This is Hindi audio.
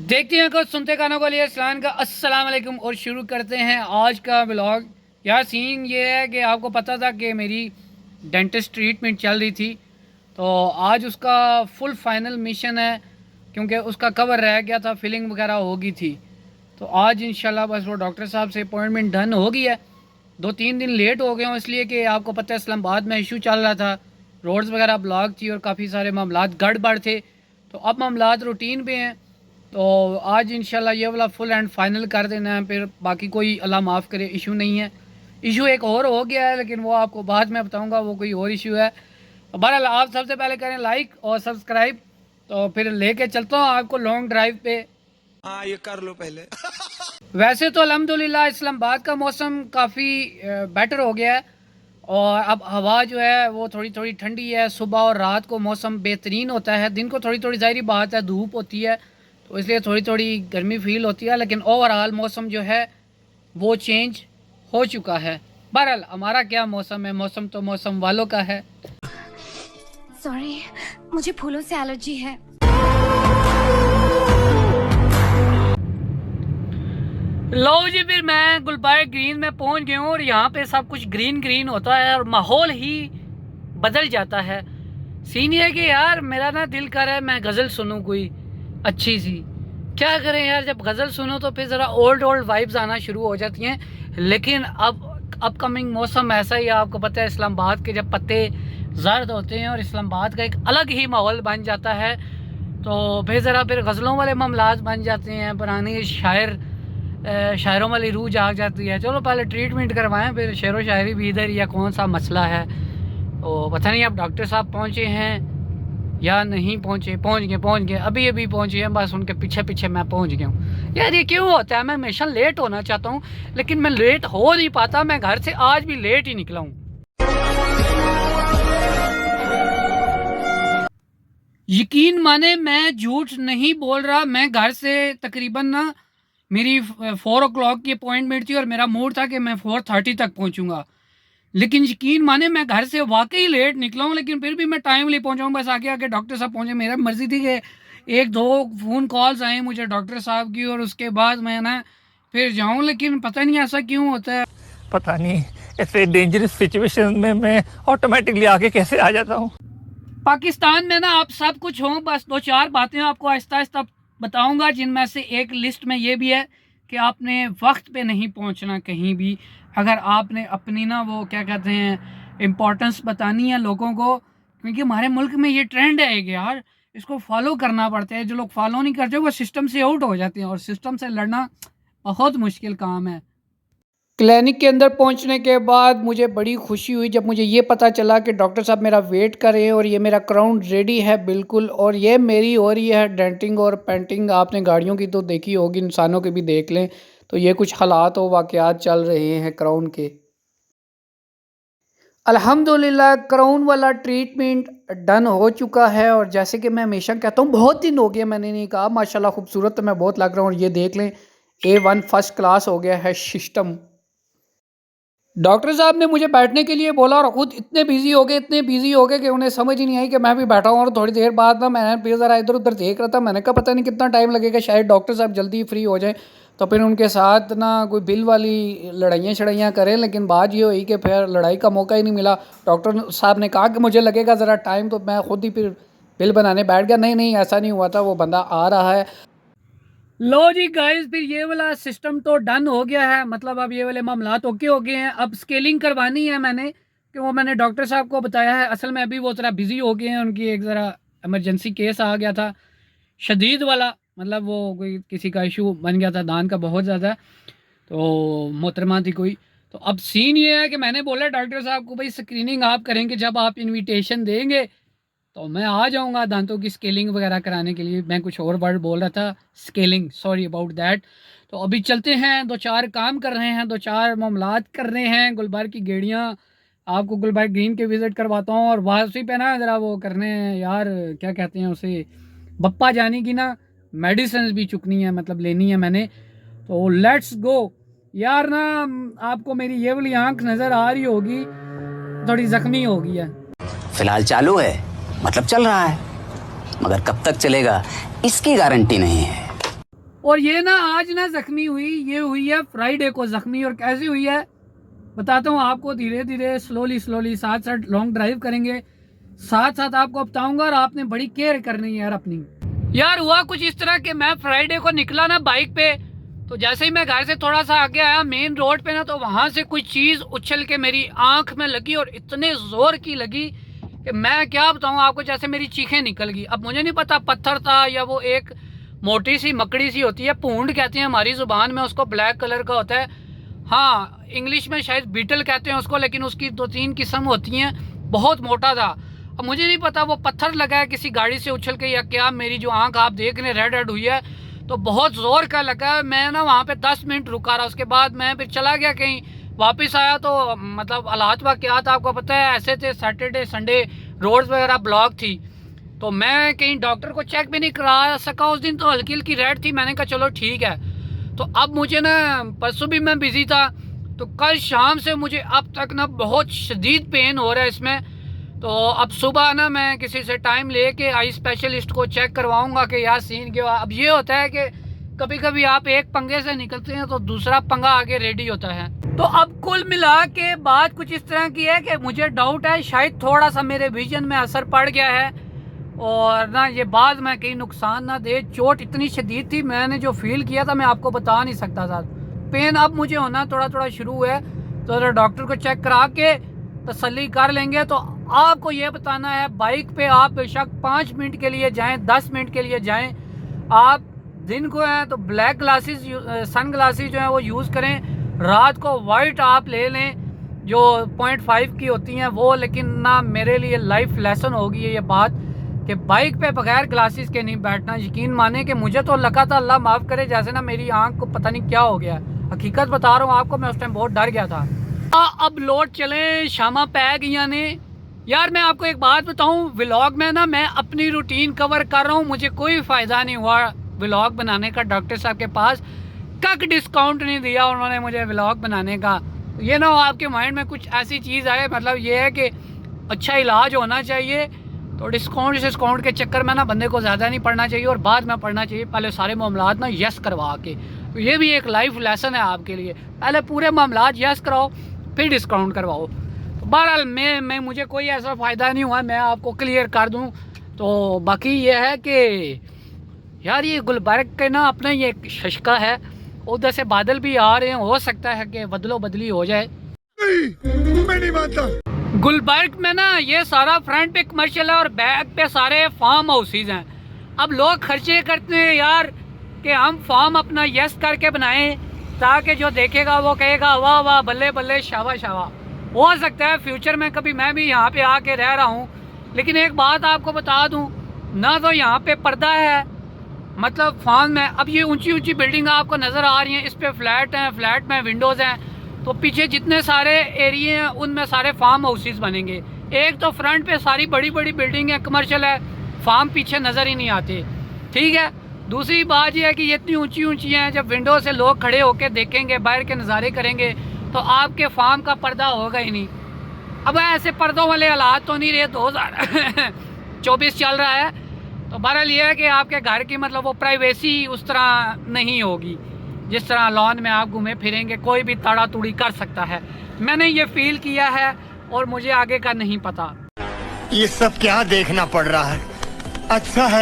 देखते हैं कुछ सुनते कानों को लिए इस्लाम का अस्सलाम वालेकुम और शुरू करते हैं आज का व्लॉग। यार सीन ये है कि आपको पता था कि मेरी डेंटिस्ट ट्रीटमेंट चल रही थी, तो आज उसका फुल फाइनल मिशन है क्योंकि उसका कवर रह गया था, फिलिंग वगैरह हो गई थी। तो आज इंशाल्लाह बस वो डॉक्टर साहब से अपॉइंटमेंट डन हो गई है। 2-3 दिन लेट हो गए हूँ इसलिए कि आपको पता है इस्लामाबाद में इशू चल रहा था, रोड्स वगैरह ब्लॉक थी और काफ़ी सारे मामलात गड़बड़ थे। तो अब मामलात रूटीन पे हैं, तो आज इंशाल्लाह ये वाला फुल एंड फाइनल कर देना है, फिर बाकी कोई अल्लाह माफ़ करे इशू नहीं है। इशू एक और हो गया है लेकिन वो आपको बाद में बताऊंगा, वो कोई और इशू है। तो बहरहाल आप सबसे पहले करें लाइक और सब्सक्राइब, तो फिर लेके चलता हूँ आपको लॉन्ग ड्राइव पे। हाँ ये कर लो पहले। वैसे तो अल्हम्दुलिल्लाह इस्लामाबाद का मौसम काफ़ी बेटर हो गया है और अब हवा जो है वो थोड़ी थोड़ी ठंडी है। सुबह और रात को मौसम बेहतरीन होता है, दिन को थोड़ी थोड़ी ज़ाहिर बात है धूप होती है तो इसलिए थोड़ी थोड़ी गर्मी फील होती है, लेकिन ओवरऑल मौसम जो है वो चेंज हो चुका है। बहरहाल हमारा क्या मौसम है, मौसम तो मौसम वालों का है। सॉरी, मुझे फूलों से एलर्जी है। लो जी, फिर मैं गुलबर्ग ग्रीन में पहुंच गया हूँ और यहाँ पे सब कुछ ग्रीन ग्रीन होता है और माहौल ही बदल जाता है। सीन ये है कि यार मेरा ना दिल कर रहा है मैं गज़ल सुनूँ कोई अच्छी सी। क्या करें यार, जब गज़ल सुनो तो फिर ज़रा ओल्ड वाइब्स आना शुरू हो जाती हैं। लेकिन अब अपकमिंग मौसम ऐसा ही है, आपको पता है इस्लामाबाद के जब पत्ते जर्द होते हैं और इस्लामाबाद का एक अलग ही माहौल बन जाता है, तो फिर गज़लों वाले मामलात बन जाते हैं, पुरानी शायरों वाली रूह जाग जाती है। चलो पहले ट्रीटमेंट करवाएं फिर शेर व शायरी भी इधर, या कौन सा मसला है। तो पता नहीं अब डॉक्टर साहब पहुँचे हैं या नहीं पहुँचे। पहुँच गए अभी पहुँचे हैं, बस उनके पीछे पीछे मैं पहुँच गया हूँ। यार ये क्यों होता है, मैं हमेशा लेट होना चाहता हूँ लेकिन मैं लेट हो नहीं पाता। मैं घर से आज भी लेट ही निकला हूँ। यकीन माने मैं झूठ नहीं बोल रहा, मैं घर से तकरीबन ना मेरी 4 o'clock की अपॉइंटमेंट थी और मेरा मूड था कि मैं 4:30 तक पहुंचूंगा, लेकिन यकीन माने मैं घर से वाकई लेट निकला हूँ, लेकिन फिर भी मैं टाइमली पहुंचा हूँ। बस आगे आगे डॉक्टर साहब पहुंचे, मेरा मर्जी थी कि 1-2 फ़ोन कॉल्स आए मुझे डॉक्टर साहब की और उसके बाद मैं ना फिर जाऊँ, लेकिन पता नहीं ऐसा क्यों होता है। पता नहीं ऐसे डेंजरस सिचुएशन में मैं ऑटोमेटिकली आगे कैसे आ जाता हूँ। पाकिस्तान में ना आप सब कुछ हो, बस 2-4 बातें आपको आहिस्ता आहिस्ता बताऊंगा, जिनमें से एक लिस्ट में ये भी है कि आपने वक्त पे नहीं पहुंचना कहीं भी। अगर आपने अपनी ना वो क्या कहते हैं इम्पोर्टेंस बतानी है लोगों को, क्योंकि हमारे मुल्क में ये ट्रेंड है कि यार इसको फॉलो करना पड़ता है। जो लोग फॉलो नहीं करते वो सिस्टम से आउट हो जाते हैं और सिस्टम से लड़ना बहुत मुश्किल काम है। क्लिनिक के अंदर पहुंचने के बाद मुझे बड़ी खुशी हुई जब मुझे ये पता चला कि डॉक्टर साहब मेरा वेट कर रहे हैं और ये मेरा क्राउन रेडी है बिल्कुल, और ये मेरी हो रही है डेंटिंग और पेंटिंग। आपने गाड़ियों की तो देखी होगी, इंसानों की भी देख लें, तो ये कुछ हालात और वाक़यात चल रहे हैं क्राउन के। अल्हम्दुलिल्लाह क्राउन वाला ट्रीटमेंट डन हो चुका है और जैसे कि मैं हमेशा कहता हूँ बहुत दिन हो गया मैंने नहीं कहा, माशाल्लाह खूबसूरत तो मैं बहुत लग रहा हूँ। ये देख लें A1 फर्स्ट क्लास हो गया है सिस्टम। डॉक्टर साहब ने मुझे बैठने के लिए बोला और ख़ुद इतने बिजी हो गए कि उन्हें समझ ही नहीं आई कि मैं भी बैठा हूँ। और थोड़ी देर बाद ना मैं फिर ज़रा इधर उधर देख रहा था, मैंने कहा पता नहीं कितना टाइम लगेगा, शायद डॉक्टर साहब जल्दी फ्री हो जाए तो फिर उनके साथ ना कोई बिल वाली लड़ाइयाँ शड़ाइयाँ करें। लेकिन बात ये हुई कि फिर लड़ाई का मौका ही नहीं मिला। डॉक्टर साहब ने कहा कि मुझे लगेगा ज़रा टाइम, तो मैं ख़ुद ही फिर बिल बनाने बैठ गया। नहीं ऐसा नहीं हुआ था, वो बंदा आ रहा है। लो जी गाइस, फिर ये वाला सिस्टम तो डन हो गया है, मतलब अब ये वाले मामलात ओके हो गए हैं। अब स्केलिंग करवानी है मैंने, कि वो मैंने डॉक्टर साहब को बताया है। असल में अभी वो ज़रा बिज़ी हो गए हैं, उनकी एक ज़रा इमरजेंसी केस आ गया था शदीद वाला, मतलब वो कोई किसी का इशू बन गया था दान का बहुत ज़्यादा, तो मोहतरमा थी कोई। तो अब सीन ये है कि मैंने बोला डॉक्टर साहब को भाई स्क्रीनिंग आप करेंगे, जब आप इन्विटेशन देंगे तो मैं आ जाऊंगा दांतों की स्केलिंग वगैरह कराने के लिए। मैं कुछ और वर्ड बोल रहा था, स्केलिंग, सॉरी अबाउट दैट। तो अभी चलते हैं, 2-4 काम कर रहे हैं, 2-4 मामलात कर रहे हैं। गुलबर्ग की गेड़ियाँ आपको गुलबर्ग ग्रीन के विज़िट करवाता हूँ और वापसी पे ना ज़रा वो करने हैं यार, क्या कहते हैं उसे, बप्पा जानी की ना मेडिसिन भी चुकनी है, मतलब लेनी है मैंने। तो लेट्स गो यार। ना आपको मेरी ये वाली आँख नज़र आ रही होगी, थोड़ी ज़ख्मी हो गई है। फिलहाल चालू है, मतलब चल रहा है, मगर कब तक चलेगा इसकी गारंटी नहीं है। और ये ना आज ना जख्मी हुई, ये हुई है फ्राइडे को जख्मी। और कैसी हुई है बताता हूँ आपको, धीरे धीरे स्लोली साथ साथ लॉन्ग ड्राइव करेंगे, साथ साथ आपको बताऊंगा। और आपने बड़ी केयर करनी है यार अपनी। यार हुआ कुछ इस तरह कि मैं फ्राइडे को निकला ना बाइक पे, तो जैसे ही मैं घर से थोड़ा सा आगे आया मेन रोड पे ना, तो वहाँ से कोई चीज़ उछल के मेरी आंख में लगी और इतने ज़ोर की लगी कि मैं क्या बताऊँ आपको, जैसे मेरी चीखें निकल गई। अब मुझे नहीं पता पत्थर था या वो एक मोटी सी मकड़ी सी होती है, पूंड कहते हैं हमारी ज़ुबान में उसको, ब्लैक कलर का होता है। हाँ इंग्लिश में शायद बीटल कहते हैं उसको, लेकिन उसकी 2-3 किस्म होती हैं। बहुत मोटा था। अब मुझे नहीं पता वो पत्थर लगा है किसी गाड़ी से उछल के या क्या। मेरी जो आंख आप देख रहे रेड रेड हुई है, तो बहुत ज़ोर का लगा। मैं ना वहाँ पे 10 मिनट रुका रहा, उसके बाद मैं फिर चला गया कहीं। वापस आया तो मतलब हालात वा क्या था आपको पता है, ऐसे थे सैटरडे संडे रोड्स वगैरह ब्लॉक थी। तो मैं कहीं डॉक्टर को चेक भी नहीं करा सका उस दिन, तो हल्की हल्की रेड थी। मैंने कहा चलो ठीक है। तो अब मुझे ना परसों भी मैं बिज़ी था, तो कल शाम से मुझे अब तक ना बहुत शदीद पेन हो रहा है इसमें। तो अब सुबह ना मैं किसी से टाइम लेके आई स्पेशलिस्ट को चेक करवाऊंगा कि यार सीन क्या। अब ये होता है कि कभी कभी आप एक पंगे से निकलते हैं तो दूसरा पंगा आगे रेडी होता है। तो अब कुल मिला के बात कुछ इस तरह की है कि मुझे डाउट है शायद थोड़ा सा मेरे विजन में असर पड़ गया है, और ना ये बाद में कहीं नुकसान ना दे। चोट इतनी शदीद थी, मैंने जो फील किया था मैं आपको बता नहीं सकता था। पेन अब मुझे होना थोड़ा थोड़ा शुरू है, तो डॉक्टर को चेक करा के तसल्ली कर लेंगे। तो आपको ये बताना है, बाइक पे आप बेशक 5 मिनट के लिए जाएं, 10 मिनट के लिए जाएं। आप दिन को हैं तो ब्लैक ग्लासेस सन ग्लासेस जो हैं वो यूज़ करें। रात को वाइट आप ले लें जो 0.5 की होती हैं वो। लेकिन ना मेरे लिए लाइफ लेसन होगी ये बात कि बाइक पे बगैर ग्लासेस के नहीं बैठना। यकीन माने कि मुझे तो लगा था अल्लाह माफ़ करे जैसे ना मेरी आंख को पता नहीं क्या हो गया। हकीकत बता रहा हूँ आपको, मैं उस टाइम बहुत डर गया था। अब लौट चले, शामा पै गई ने। यार मैं आपको एक बात बताऊं, व्लॉग में ना मैं अपनी रूटीन कवर कर रहा हूं। मुझे कोई फ़ायदा नहीं हुआ व्लॉग बनाने का। डॉक्टर साहब के पास कक डिस्काउंट नहीं दिया उन्होंने मुझे व्लॉग बनाने का। ये ना हो आपके माइंड में कुछ ऐसी चीज़ आए, मतलब ये है कि अच्छा इलाज होना चाहिए, तो डिस्काउंट के चक्कर में ना बंदे को ज़्यादा नहीं पढ़ना चाहिए और बाद में पढ़ना चाहिए पहले सारे मामलात ना यस करवा के। तो ये भी एक लाइफ लेसन है आपके लिए, पहले पूरे मामलात यस कराओ फिर डिस्काउंट करवाओ। तो बहरहाल मैं मुझे कोई ऐसा फ़ायदा नहीं हुआ, मैं आपको क्लियर कर दूं। तो बाकी ये है कि यार ये गुलबर्ग के ना अपना ये शशका है, उधर से बादल भी आ रहे हैं, हो सकता है कि बदलो बदली हो जाए। मैं नहीं मानता। गुलबर्ग में ना ये सारा फ्रंट पे कमर्शियल है और बैक पे सारे फार्म हाउसेज हैं। अब लोग खर्चे करते हैं यार कि हम फार्म अपना यस करके बनाएं, ताकि जो देखेगा वो कहेगा वाह वाह बल्ले बल्ले शाबा शाबा। हो सकता है फ्यूचर में कभी मैं भी यहाँ पे आके रह रहा हूँ। लेकिन एक बात आपको बता दूँ, ना तो यहाँ पे पर्दा है मतलब फार्म में। अब ये ऊंची ऊंची बिल्डिंग आपको नज़र आ रही हैं, इस पे फ्लैट हैं, फ्लैट में विंडोज़ हैं। तो पीछे जितने सारे एरिए हैं उनमें सारे फार्म हाउसेस बनेंगे। एक तो फ्रंट पे सारी बड़ी बड़ी बिल्डिंग है, कमर्शियल है, फार्म पीछे नज़र ही नहीं आते। ठीक है, दूसरी बात यह है कि ये इतनी ऊंची ऊंची हैं, जब विंडो से लोग खड़े होकर देखेंगे, बाहर के नज़ारे करेंगे, तो आपके फार्म का पर्दा होगा ही नहीं। अब ऐसे पर्दों वाले हालात तो नहीं रहे, 2024 चल रहा है। तो बहरहाल ये है कि आपके घर की मतलब वो प्राइवेसी उस तरह नहीं होगी जिस तरह लॉन में आप घूमे फिरेंगे, कोई भी ताड़ा तुड़ी कर सकता है। मैंने ये फील किया है और मुझे आगे का नहीं पता। ये सब क्या देखना पड़ रहा है। अच्छा है